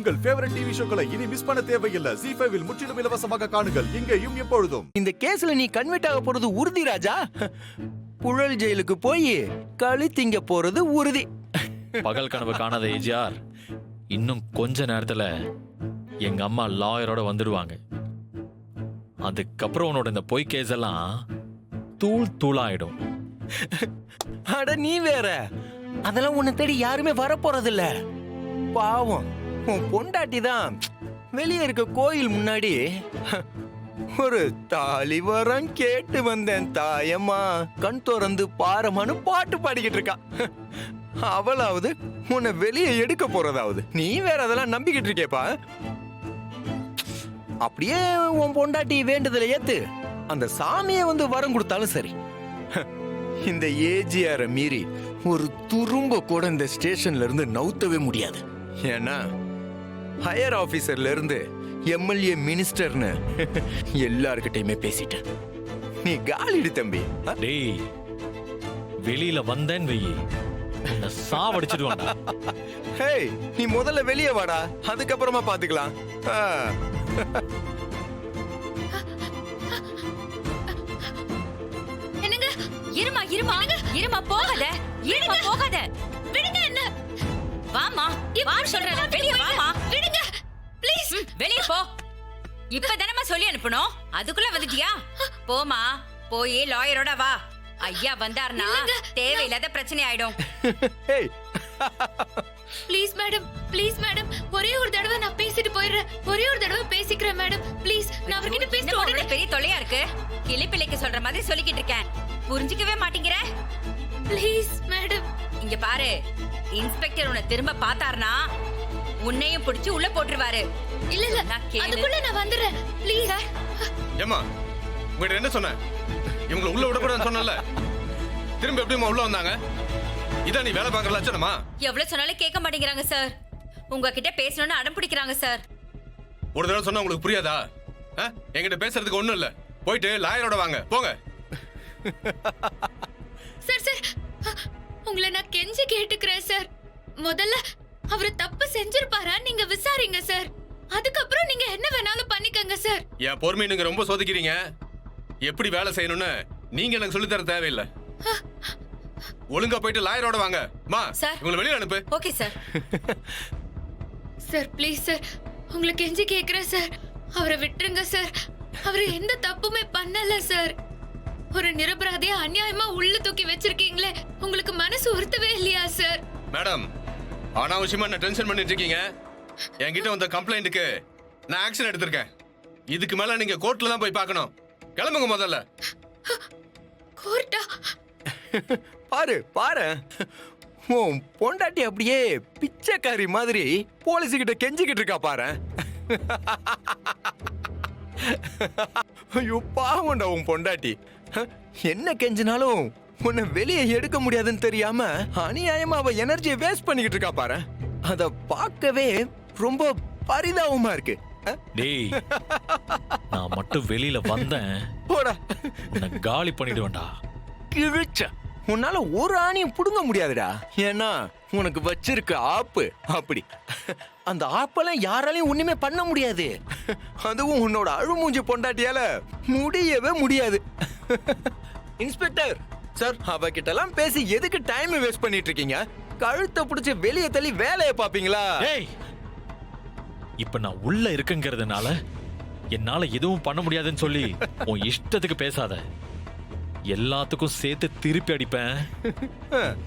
உங்கள் favourite TV ஷோக்களை இனி miss பண்ண தேவையில்லை. ZEE5 இல் முற்றிலும் இலவசமாக காணுங்கள். இங்கேயும் எப்பொழுதும். இந்த கேஸ்ல நீ கன்வெர்ட் ஆக போறது உறுதி ராஜா. புழல் ஜெயிலுக்கு போய் களி திங்க போறது உறுதி. பகல் கனவு காணாத ஏஜிஆர், இன்னும் கொஞ்ச நேரத்துல எங்க அம்மா லாயரோட வந்துடுவாங்க. அதுக்கப்புறம் உன்னோட இந்த பொய் கேஸ் எல்லாம் தூள் தூளாயிடும். அட நீ வேற, அதெல்லாம் உன்னை தேடி யாருமே வரப்போறது இல்ல. பாவம் உன் பொண்டாட்டி தான் வெளியே இருக்க கோயில் முன்னாடி ஒரு தாலிவரம் கேட்டு வந்தேன் தாயம்மா கண் திறந்து பாரமானு பாட்டு பாடிக்கிட்டு இருக்கா. அவளாவது உன்னை வெளியே எடுக்க போறதாவது, நீ வேற அதெல்லாம் நம்பிக்கிட்டு இருக்கேப்பா. அப்படியே உன் பொண்டாட்டி வேண்டுதலை ஏத்து அந்த சாமியை வந்து வரம் கொடுத்தாலும் சரி, இந்த ஏஜிஆரை மீறி ஒரு துரும்ப கூட இந்த ஸ்டேஷன்ல இருந்து நவுத்தவே முடியாது. ஏன்னா ஹையர் ஆபீசர்ல இருந்து எம்எல்ஏ மினிஸ்டர்னு எல்லார்கிட்டயுமே பேசிட்டேன். நீ காலிடு தம்பி. டேய், வெளியில வந்தேன் வெயி, உன்னை சாவடிச்சிடுவான்டா. ஹேய், நீ முதல்ல வெளியே வாடா, அதுக்கப்புறமா பாத்துக்கலாம். என்னங்க, இருமா இருமா இருமா, போகாத இருமா, போகாத. விடுங்க என்ன, வாமா வா சொல்றேன், வெளியே வாமா. விடுங்க ப்ளீஸ், வெளியே போ. இப்பதானமா சொல்லி அனுப்பணும், அதுக்குள்ள வந்துட்டியா? போமா, போய் லாயரோட வா. ஐயா வந்தாருன்னா தேவையில்லாத பிரச்சனை ஆயிடும். ப்ளீஸ் மேடம், ப்ளீஸ் மேடம், ஒரே ஒரு தடவை நான் பேசிட்டு போயிடுறேன். ஒரே ஒரு தடவை பேசிக்கிறேன் மேடம், ப்ளீஸ். நான் அவர்கிட்ட பேசிட்டு உடனே பெரிய தொல்லையா இருக்கு. கிளிப்பிள்ளைக்கு சொல்ற மாதிரி சொல்லிக்கிட்டு இருக்கேன், புரிஞ்சுக்கவே மாட்டேங்கிற. Please madam. இங்க பாரு, இன்ஸ்பெக்டர் உன்னை திரும்ப பார்த்தாருனா உன்னையும் பிடிச்சு உள்ள போட்டுருவாரு. இல்ல இல்ல, அதுக்குள்ள நான் வந்துடுறேன். ப்ளீஸ். ஏமா, உங்ககிட்ட என்ன சொன்ன? இவங்களை உள்ள விடக்கூடாதுன்னு சொன்னல, திரும்ப எப்படிமா உள்ள வந்தாங்க? இதான் நீ வேலை பார்க்கற லட்சணமா? எவ்வளவு சொன்னாலும் கேட்க மாட்டேங்கிறாங்க சார். உங்ககிட்ட பேசணும்னு அடம் பிடிக்கிறாங்க சார். ஒரு தடவை சொன்னா உங்களுக்கு புரியாதா? என்கிட்ட பேசுறதுக்கு ஒண்ணும் இல்ல, போயிட்டு லாயரோட வாங்க, போங்க. சார் சார், உங்களை நான் கெஞ்சி கேட்டுக்கிறேன் சார். முதல்ல அவரு தப்பு செஞ்சிருப்பாரா நீங்க விசாரிங்க சார். அதுக்கப்புறம் நீங்க என்ன வேணாலும் பண்ணிக்கங்க சார். என் பொறுமை நீங்க ரொம்ப சோதிக்கிறீங்க. எப்படி வேலை செய்யணும்னு நீங்க எனக்கு சொல்லி தர தேவையில்லை. ஒழுங்கா போயிட்டு லாயரோட வாங்க. மா, இவங்களை வெளியில அனுப்பு. Okay sir. Sir please sir, உங்களை கெஞ்சி கேக்குறேன் சார். அவரை விட்டுருங்க சார். அவரு எந்த தப்புமே பண்ணல சார். ஒரு நிரபராதியா அநியாயமா உள்ள தூக்கி வச்சிருக்கீங்களே, உங்களுக்கு மனசு உறுத்தவே இல்லையா சார்? மேடம், அனாவசியமா என்ன டென்ஷன் பண்ணிட்டு இருக்கீங்க. என்கிட்ட வந்த கம்ப்ளைண்ட்டுக்கு நான் ஆக்ஷன் எடுத்திருக்கேன். இதுக்கு மேல நீங்க கோர்ட்ல தான் போய் பார்க்கணும். கிளம்புங்க முதல்ல. கோர்ட்டா? பாரு பாரு, உன் பொண்டாட்டி அப்படியே பிச்சைக்காரி மாதிரி போலீஸ் கிட்ட கெஞ்சிக்கிட்டு இருக்கா பாரு. ஐயோ பாவம்டா உன் பொண்டாட்டி. என்ன கெஞ்சினாலும் உன்னை வெளியே எடுக்க முடியாதுன்னு தெரியாம அநியாயமா அவ எனர்ஜியை வேஸ்ட் பண்ணிக்கிட்டு இருக்கா பாரு. அத பார்க்கவே ரொம்ப பரிதாபமா இருக்கு. டேய், நான் மட்டும் வெளியில வந்தேன், போடா, உன்னை காலி பண்ணிடுவேன்டா. கிழிச்ச, உன்னால ஒரு ஆணியும் புடுங்க முடியாதுடா. ஏன்னா உனக்கு வச்சிருக்க ஆப்பு அப்படி. அந்த ஆப்பெல்லாம் யாராலையும் ஒண்ணுமே பண்ண முடியாது. அதுவும் உன்னோட அழுமூஞ்சி பொண்டாட்டியால முடியவே முடியாது. இன்ஸ்பெக்டர் சார், அவகிட்ட எல்லாம் பேசி எதுக்கு டைம் வேஸ்ட் பண்ணிட்டு இருக்கீங்க? கழுத்தை பிடிச்சு வெளியே தள்ளி வேலையை பாப்பீங்களா? ஏய், இப்ப நான் உள்ள இருக்குங்கிறதுனால என்னால எதுவும் பண்ண முடியாதுன்னு சொல்லி உன் இஷ்டத்துக்கு பேசாத. எல்லாத்துக்கும் சேர்த்து திருப்பி அடிப்பேன்,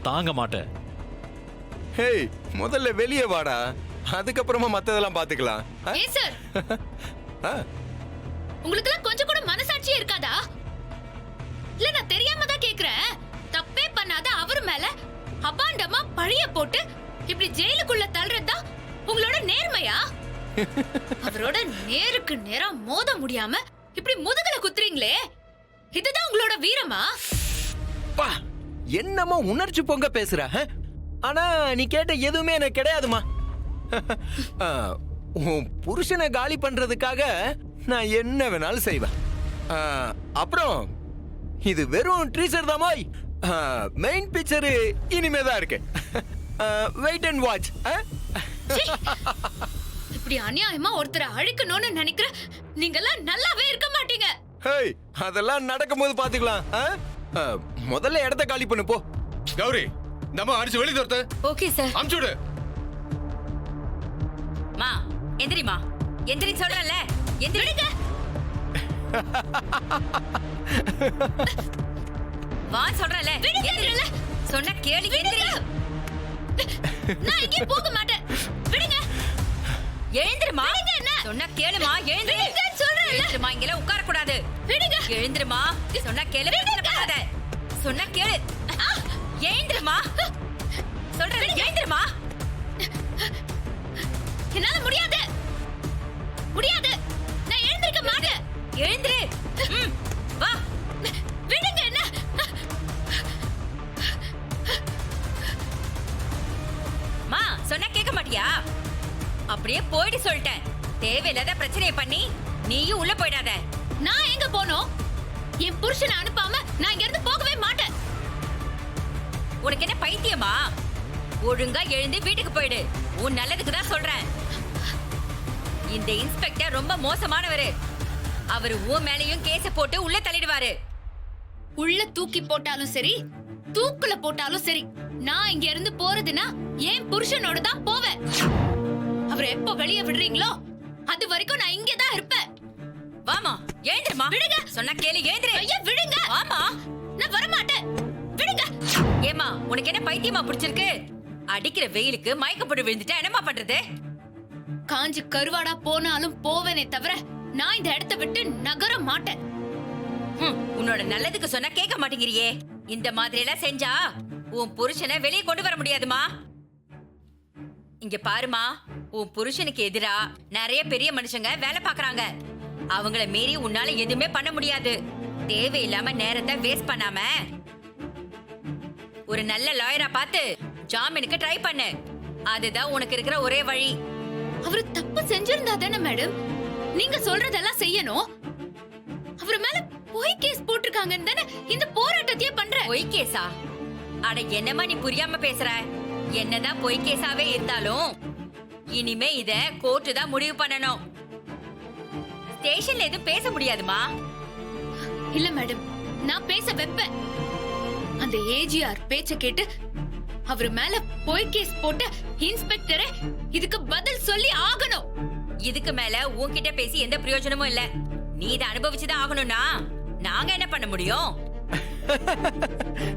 தாங்க மாட்டேன். ஹேய், முதல்ல வெளியே வாடா, அதுக்கப்புறமா மத்ததெல்லாம் பாத்துக்கலாம். ஏன் சார், உங்களுக்கு எல்லாம் கொஞ்சம் கூட மனசாட்சியே இருக்காதா? இல்ல நான் தெரியாம தான் கேக்குறேன். தப்பே பண்ணாத அவர் மேல அபாண்டமா பழிய போட்டு இப்படி ஜெயிலுக்குள்ள தள்ளுறதா உங்களோட நேர்மையா? அவரோட நேருக்கு நேரா மோத முடியாம இப்படி முதுகுல குத்துறீங்களே, இதுதான் உங்களோட வீரமா? பா, என்னமோ உணர்ச்சி பொங்க பேசுற. ஆனா நீ கேட்ட எதுவுமே எனக்கு கிடையாதுமா. உன் புருஷனை காலி பண்றதுக்காக நான் என்ன வேணாலும் செய்வேன். அப்புறம் இது வெறும் ட்ரீசர் தான். மெயின் பிக்சர் இனிமேதான் இருக்கு. Wait and watch. இப்படி அநியாயமா ஒருத்தரை அழிக்கணும்னு நினைக்கிற நீங்கெல்லாம் நல்லாவே இருக்க மாட்டீங்க. ஹேய், அதெல்லாம் நடக்கும்போது பாத்துக்கலாம். முதல்ல இடத்த காலி பண்ணு போ. கௌரி இந்த அம்மா அடிச்சு வெளியே தோர்த்த ஓகே சார். அமுச்சு விடு. மா எந்திரிமா, எந்திரி சொல்றல, எந்திரிங்க. வா சொல்றல, எந்திரில. சொன்ன கேளு, எந்திரி. நான் எங்கேயும் போக மாட்டேன். விடுங்க. எழுந்திருமா. சொன்ன கேளுமா, எழுந்திரு. எழுந்திருமா, இங்கல உட்கார கூடாது. விடுங்க. எழுந்திருமா, சொன்ன கேளு, பண்ணாத. சொன்ன கேளு. எழுந்திருமா. சொல்றேன், எழுந்திருமா. என்னால முடியாது. முடியாது. நான் எழுந்திருக்க மாட்டேன். எழுந்திரு. வா. விடுங்க என்ன. மா சொன்ன கேட்க மாட்டியா? அப்படியே போயிடு சொல்லிட்டேன். தேவையில்லாத பிரச்சனையை பண்ணி நீயும் உள்ள போயிடாத. நான் எங்க போனோம்? என் புருஷனை அனுப்பாம நான் இங்க இருந்து போகவே மாட்டேன். உனக்கு என்ன பைத்தியமா? ஒழுங்கா எழுந்து வீட்டுக்கு போயிடு. உன் நல்லதுக்கு தான் சொல்றேன். இந்த இன்ஸ்பெக்டர் ரொம்ப மோசமானவரு. அவரு உன் மேலயும் கேஸ போட்டு உள்ள தள்ளிடுவாரு. உள்ள தூக்கி போட்டாலும் சரி, தூக்குல போட்டாலும் சரி, நான் இங்க இருந்து போறதுன்னா என் புருஷனோட தான் போவேன். அவரை எப்போ வெளியே விடுறீங்களோ அது வரைக்கும் நான் இங்கே தான் இருப்பேன். வாமா, எழுந்திருமா. விடுங்க. சொன்னா கேளு, எழுந்திரு. ஐயா விடுங்க. வாமா. நான் வர மாட்டேன். விடுங்க. ஏமா உனக்கு என்ன பைத்தியமா பிடிச்சிருக்கு? அடிக்கிற வெயிலுக்கு மயக்கப்பட்டு விழுந்துட்டா என்னமா பண்றது? காஞ்சி கருவாடா போனாலும் போவேனே தவிர நான் இந்த இடத்தை விட்டு நகர மாட்டேன். உன்னோட நல்லதுக்கு சொன்னா கேட்க மாட்டேங்கிறியே. இந்த மாதிரி எல்லாம் செஞ்சா உன் புருஷனை வெளியே கொண்டு வர முடியாதுமா. இங்க பாருமா, உன் புருஷனுக்கு எதிரா நிறைய பெரிய மனுஷங்க வேலை பாக்குறாங்க. அவங்கள மீறி உன்னால எதுவுமே பண்ண முடியாது. தேவையில்லாம நேரத்தை வேஸ்ட் பண்ணாம ஒரு நல்ல லாயரா பார்த்து ஜாமீனுக்கு ட்ரை பண்ணு. அதுதான் உனக்கு இருக்கிற ஒரே வழி. அவரு தப்பு செஞ்சிருந்தா தானே மேடம் நீங்க சொல்றதெல்லாம் செய்யணும். அவரு மேல பொய் கேஸ் போட்டிருக்காங்கன்னு தானே இந்த போராட்டத்தையே பண்ற. பொய் கேஸா? அட என்னமா நீ புரியாம பேசுற? என்னதான் பொய் கேஸாவே இருந்தாலும் இனிமே இத கோர்ட்டு தான் முடிவு பண்ணணும். ஸ்டேஷன்ல எதுவும் பேச முடியாதுமா. இல்ல மேடம், நான் பேச வைப்பேன். அந்த ஏஜிஆர் பேச்ச கேட்டு அவர் மேல பொய் கேஸ் போட்ட இன்ஸ்பெக்டரை இதுக்கு பதில் சொல்லி ஆகணும். இதுக்கு மேல உன்கிட்ட பேசி எந்த பிரயோஜனமும் இல்ல. நீ இதை அனுபவிச்சுதான் ஆகணும்னா நாங்க என்ன பண்ண முடியும்?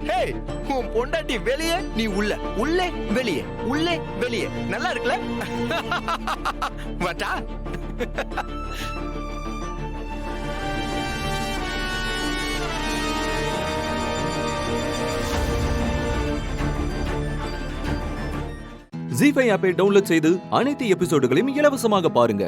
ஹேய், உன் பொண்டாட்டி வெளியே, நீ உள்ள, உள்ளே வெளியே, உள்ளே வெளியே. நல்லா இருக்குல்ல? வாட்டா. ஜீ5 ஆப்பை டவுன்லோட் செய்து அனைத்து எபிசோடுகளையும் இலவசமாக பாருங்க.